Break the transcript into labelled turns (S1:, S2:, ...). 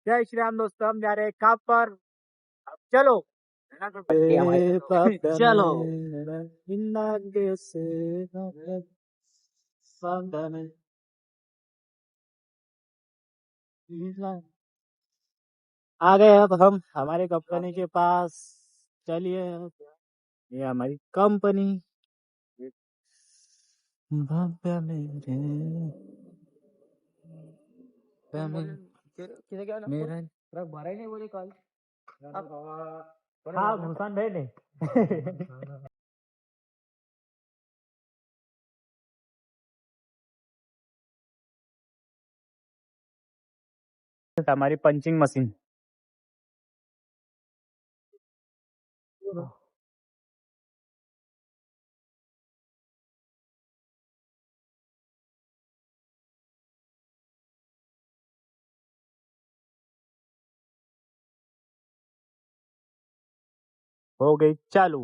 S1: जय श्री राम दोस्तों, हम जा रहे हैं काम पर। अब चलो। चलो। आ गए अब हम हमारे कंपनी के पास। चलिए, ये हमारी कंपनी। भव्य मेरे मेरा भरा ही नहीं बोले कल। हाँ, भूषण भाई ने हमारी पंचिंग मशीन। हो गई चालू।